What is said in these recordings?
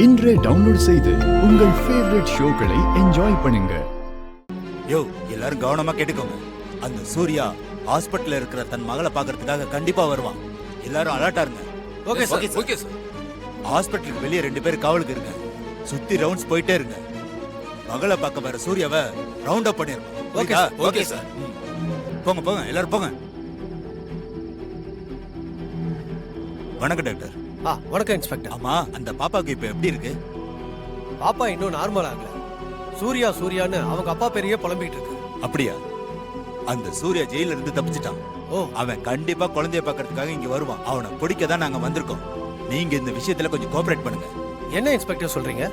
இன்றே டவுன்லோட் செய்து உங்கள் ஃபேவரட் ஷோக்களை என்ஜாய் பண்ணுங்க. யோ, எல்லாரும் கவனமா கேட்டுக்கோங்க. அந்த சூர்யா ஹாஸ்பிட்டல்ல இருக்கிற தன் மகளை பாக்குறதுக்காக கண்டிப்பா வருவான். எல்லாரும் அலர்ட்டா இருங்க. Okay sir. Okay sir. ஹாஸ்பிட்டலுக்கு வெளியே 2 பேர் காவலுக்கு இருங்க. சுத்தி ரவுண்ட்ஸ் போயிட்டே இருங்க. மகளை பார்க்க வர சூர்யாவை ரவுண்ட் அப் பண்ணிருங்க. Okay okay sir. போங்க போங்க, எல்லாரும் போங்க. வணக்கம் டாக்டர். வணக்கம் இன்ஸ்பெக்டர். ஆமா, அந்த பாப்பாக்கு இப்ப எப்படி இருக்கு? பாப்பா இன்னும் நார்மல் ஆகல. சூர்யான்னு அவங்க அப்பா பேரையே புலம்பிட்டு இருக்கு. அப்படியா? அந்த சூர்யா ஜெயில இருந்து தப்பிச்சிட்டான். அவன் கண்டிப்பா குழந்தைய பாக்குறதுக்காக இங்க வருவான். அவனை பிடிக்க தான் நாங்க வந்திருக்கோம். நீங்க இந்த விஷயத்துல கொஞ்சம் கோஆபரேட் பண்ணுங்க. என்ன இன்ஸ்பெக்டர் சொல்றீங்க?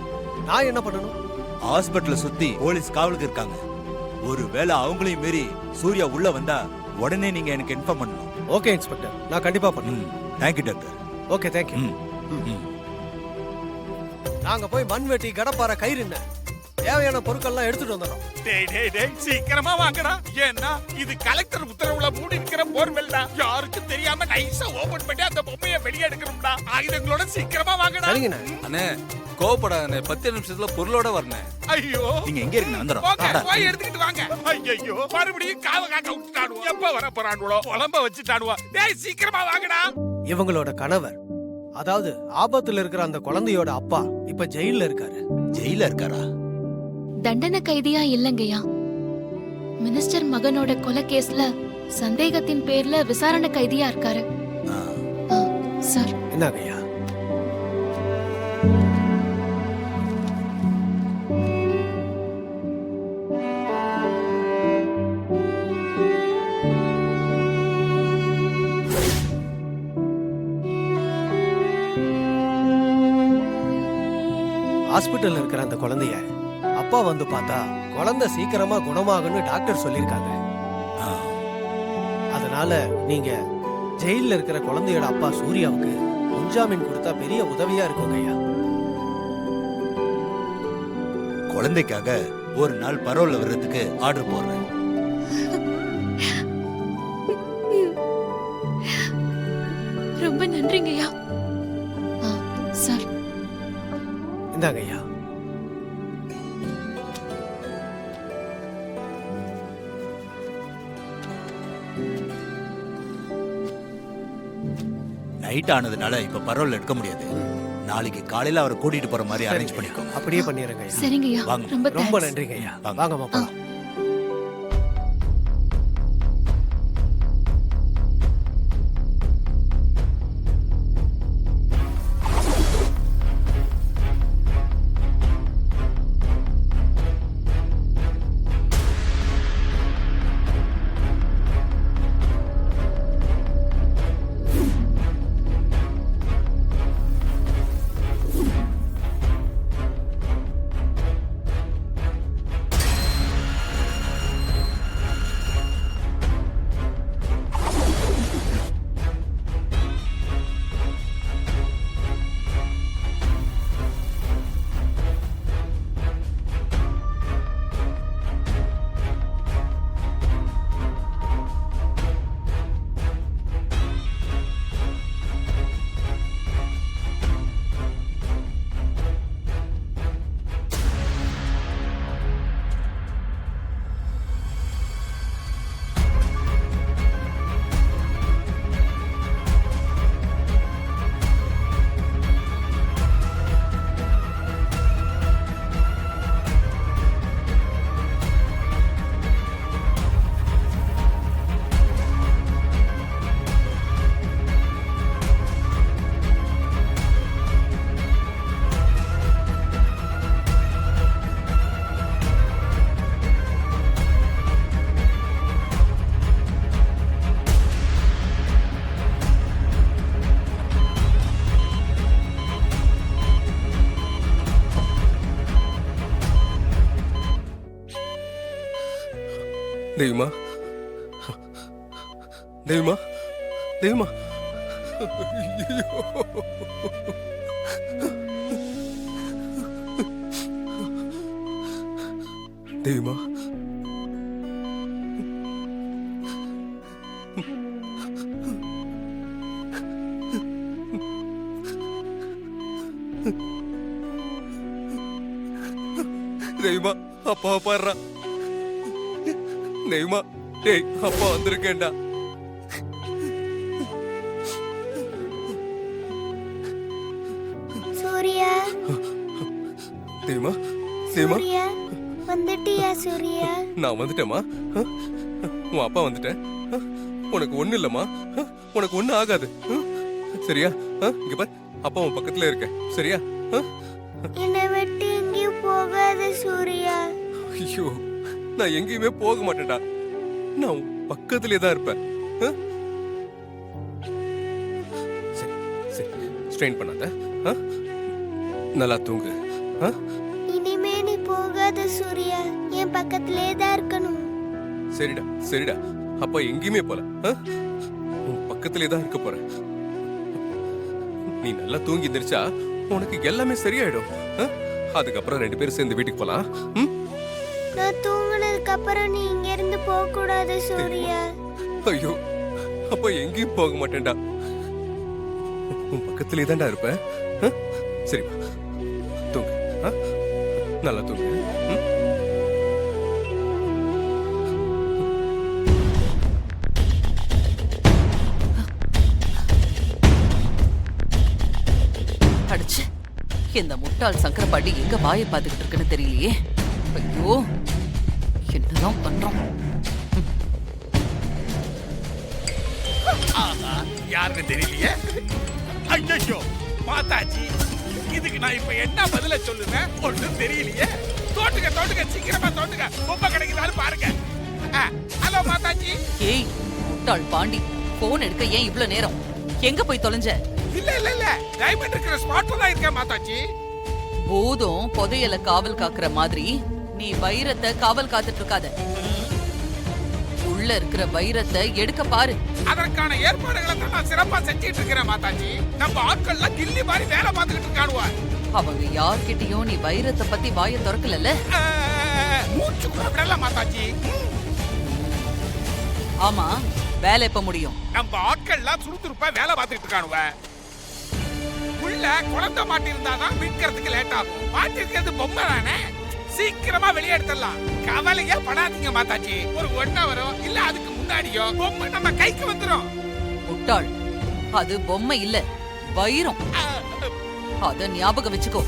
நான் என்ன பண்ணணும்? ஹாஸ்பிட்டலை சுத்தி போலீஸ் காவலுக்கு இருக்காங்க. ஒருவேளை அவங்களையும் மீறி சூர்யா உள்ள வந்தா உடனே நீங்க எனக்கு இன்ஃபார்ம் பண்ணணும். ஓகே இன்ஸ்பெக்டர், நான் கண்டிப்பா பண்ணுவேன். Thank you doctor. Okay thank you. நாங்க போய் மண்வெட்டி, கடப்பாறை, கயிறு என்ன தேவையான பொருட்கள்லாம் எடுத்துட்டு வந்துடுறோம். டேய் சீக்கிரமா வாங்கடா. ஏன்னா இது கலெக்டர் உத்தரவுல மூடி இருக்கிற போர்வெல்டா. யாருக்கும் தெரியாம நைஸா ஓபன் பண்ணி அந்த பொம்மையை வெளியே எடுக்கணும்டா. ஆயுதங்களோட சீக்கிரமா வாங்கடா. சரிங்கண்ணா. அண்ணே கோபப்படாதே, 10 நிமிஷத்துல பொருளோட வரணும். ஐயோ, நீங்க எங்க இருக்கு? வந்துறோம். போய் எடுத்துக்கிட்டு வாங்க. ஐயோ, மறுபடியும் காவ காக்க விட்டுட்டானுவோ. எப்ப வர போறானுவோ? குழம்ப வச்சுட்டானுவோ. டேய் சீக்கிரமா வாங்கடா. இவங்களோட கணவர், அதாவது ஆபத்துல இருக்கிற அந்த குழந்தையோட அப்பா இப்ப ஜெயில்ல இருக்காரு. ஜெயில இருக்காரா? தண்டனை கைதியா இல்லங்கய்யா. மினிஸ்டர் மகனோட கொலை கேஸ்ல சந்தேகத்தின் பேர்ல விசாரணை கைதியா இருக்காரு. சார் என்னங்கய்யா? ஹாஸ்பிட்டல்ல இருக்கிற அந்த குழந்தைய அப்பா வந்து பார்த்தா குழந்தை சீக்கிரமா குணமாகும்னு டாக்டர் சொல்லிருக்காங்க. அதனால நீங்க ஜெயில்ல இருக்கிற குழந்தையோட அப்பா சூர்யாவுக்கு முன்ஜாமீன் கொடுத்தா பெரிய உதவியா இருக்குங்க ஐயா. குழந்தைக்காக ஒரு நாள் பரோல்ல வர்றதுக்கு ஆர்டர் போடுறேன். ரொம்ப நன்றிங்கய்யா. சார் இந்தாங்க ஐயா. நைட் ஆனதுனால இப்ப பரோல் எடுக்க முடியாது. நாளைக்கு காலையில அவரை கூட்டிட்டு போற மாதிரி அரேஞ்ச் பண்ணிக்கோங்க. அப்படியே பண்ணிருங்க ஐயா. சரிங்கய்யா. ரொம்ப நன்றிங்க ஐயா. வாங்க போலாம். தெய்வமா, தெய்வமா, தெய்வமா, தெய்வமா, தெய்வமா அப்பா பாடுறா. தெய்வமா டேய் அப்பா வந்திருக்கேன்டா. சூர்யா தெய்வமா தெய்வமா சூர்யா வந்துட்டியா சூர்யா? நான் வந்துட்டேம்மா. உன் அப்பா வந்துட்டேன். உனக்கு ஒண்ணு இல்லம்மா. உனக்கு ஒண்ணு ஆகாது. சரியா? இங்க பார், அப்பா உன் பக்கத்துல இருக்க. சரியா? என்னை விட்டு எங்கேயும் போகாத சூர்யா. ஐயோ, நான் எங்கேயுமே போக மாட்டேன்டா. நான் உன் பக்கத்திலே தான் இருப்பேன். சரி சரி, ஸ்ட்ரெயின் பண்ணாத. நல்லா தூங்கு. இனிமே நீ போகாத சூர்யா, என் பக்கத்திலே தான் இருக்கணும். சரிடா சரிடா, அப்பா எங்கேயுமே போல. உன் பக்கத்திலே தான் இருக்க போறேன். நீ நல்லா தூங்கி எந்திரிச்சா உனக்கு எல்லாமே சரியாயிடும். அதுக்கப்புறம் 2 பேரும் சேர்ந்து வீட்டுக்கு போலாம். நான் தூங்குனதுக்கு அப்புறம் நீ இங்க இருந்து போக கூடாது சூர்யா. ஐயோ, அப்ப எங்கேயும் போக மாட்டேன்டா. உன் பக்கத்திலே தான்டா இருப்பேன். சரி தூங்கு. நல்லா தூங்கு. அடிச்சு இந்த முட்டாள் சங்கரபாண்டி எங்க வாயை பார்த்துக்கிட்டு இருக்குன்னு தெரியலையே. ஐயோ, என்னதான் பண்றோம்? யாருன்னு தெரியலையே. ஐயோ மாதாஜி, இதுக்கு நான் இப்ப என்ன பதில சொல்லுவேன் ஒண்ணும் தெரியலையே. தோட்டுங்க சீக்கிரமா தோட்டுங்க, ரொம்ப கிடைக்குதாலும் பாருங்க. ஹலோ மாதாஜி. ஏய் முட்டாள் பாண்டி, போன் எடுக்க ஏன் இவ்ளோ நேரம்? எங்க போய் தொலைஞ்ச? இல்ல டைமண்ட் இருக்கிற ஸ்பாட்ல தான் இருக்கேன் மாதாஜி. பூதம் புதையல காவல் காக்குற மாதிரி நீ வைரத்தை காவல் காத்துட்டு இருக்காத. உள்ள இருக்கிற வைரத்தை எடுக்க பாரு. அதற்கான ஏற்பாடுகளை தான் நான் சிறப்பா செஞ்சிட்டு இருக்கிறேன் மாதாஜி. நம்ம ஆட்கள்லாம் கில்லி மாதிரி வேலை பார்த்துக்கிட்டு இருக்கானுவா. அவங்க யார்கிட்டயும் நீ வைரத்தை பத்தி வாயை திறக்கலல்ல? மூச்சு கூட விடல மாதாஜி. ஆமா, வேலை எப்ப முடியும்? நம்ம ஆட்கள்லாம் சுறுசுறுப்பா வேலை பார்த்துக்கிட்டு இருக்கானுவ. உள்ள குழந்தை மாட்டி இருந்தாதான் மீட்கிறதுக்கு லேட் ஆகும். மாட்டிருக்கிறது பொம்மை தானே, சீக்கிரமா வெளியே எடுத்துடலாம். கவலையே படாதீங்க மாதாஜி. ஒரு 1 ஹவரோ இல்ல அதுக்கு முன்னாடியோ பொம்மை நம்ம கைக்கு வந்துரும். முட்டாள், அது பொம்மை இல்ல, வைரம். அத ஞாபகம் வச்சுக்கோ.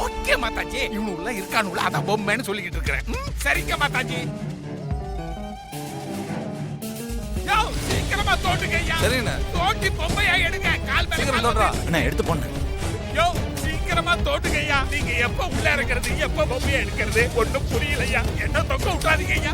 ஓகே மாதாஜி, இவனுள்ள இருக்கானுல அதான் பொம்மைன்னு சொல்லிக்கிட்டு இருக்கிறேன். சரிங்க மாதாஜி. யோ, சீக்கிரமா தோண்டுங்க ஐயா. சரிண்ணே. தோண்டி பொம்மையா எடுங்க. கால் மேல சீக்கிரம் கால் தோன்றா. வைங்க. நான் எடுத்து போனேன். யோ, சீக்கிரமா தோண்டுங்க ஐயா. நீங்க எப்ப உள்ள இருக்கிறது, எப்ப பொம்மையா எடுக்கிறது ஒண்ணும் புரியலையா. என்ன தொங்க விட்டாதீங்க ஐயா.